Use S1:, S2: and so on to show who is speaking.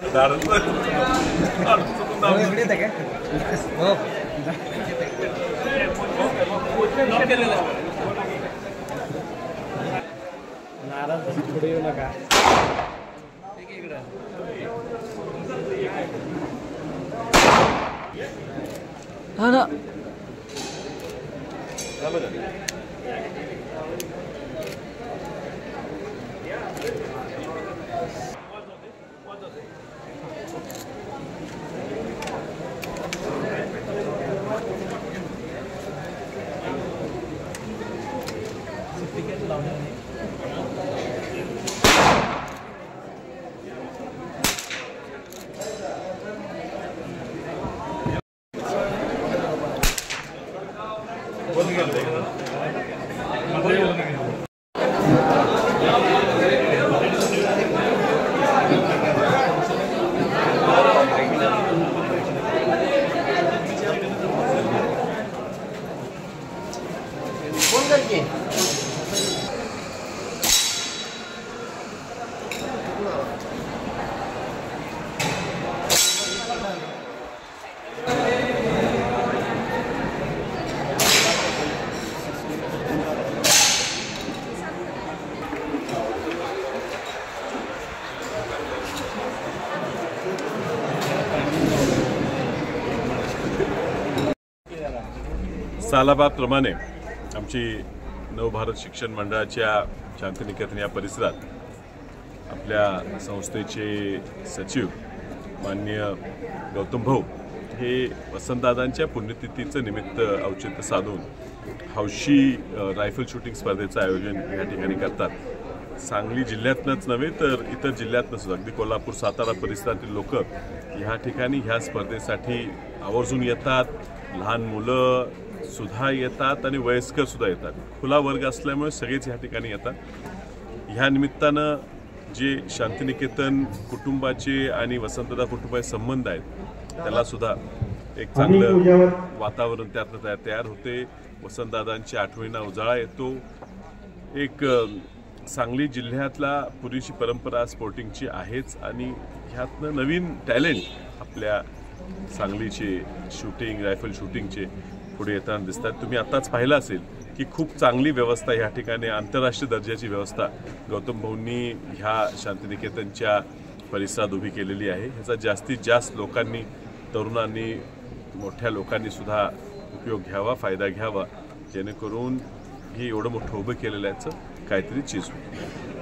S1: नाराज पुढे येऊ नका. हा ना
S2: सालाबादप्रमाणे आमची नवभारत शिक्षण मंडळाच्या शांतिनिकेतन या परिसरात आपल्या संस्थेचे सचिव माननीय गौतम भाऊ हे वसंतदादांच्या पुण्यतिथीचं निमित्त औचित्य साधून हौशी रायफल शूटिंग स्पर्धेचं आयोजन या ठिकाणी करतात. सांगली जिल्ह्यातनंच नव्हे तर इतर जिल्ह्यातनं सुद्धा अगदी कोल्हापूर सातारा परिसरातील लोक ह्या ठिकाणी ह्या स्पर्धेसाठी आवर्जून येतात. लहान मुलं सुद्धा येतात आणि वयस्कर सुद्धा येतात. खुला वर्ग असल्यामुळे सगळेच ह्या ठिकाणी येतात. ह्या निमित्तानं जे शांतिनिकेतन कुटुंबाचे आणि वसंतदादा कुटुंबाचे संबंध आहेत त्याला सुद्धा एक चांगलं वातावरण त्यातनं तयार होते. वसंतदादांच्या आठवणींना उजाळा येतो. एक सांगली जिल्ह्यातला पुरीची परंपरा स्पोर्टिंगची आहेच आणि ह्यातनं नवीन टॅलेंट आपल्या सांगलीचे शूटिंग रायफल शूटिंगचे पुढे येताना दिसतात. तुम्ही आताच पाहिलं असेल की खूप चांगली व्यवस्था ह्या ठिकाणी आंतरराष्ट्रीय दर्जाची व्यवस्था गौतम भाऊंनी ह्या शांतिनिकेतनच्या परिसरात उभी केलेली आहे. ह्याचा जास्तीत जास्त लोकांनी तरुणांनी मोठ्या लोकांनी सुद्धा उपयोग घ्यावा फायदा घ्यावा जेणेकरून हे एवढं मोठं उभं केलेलं याचं काहीतरी चीज होईल.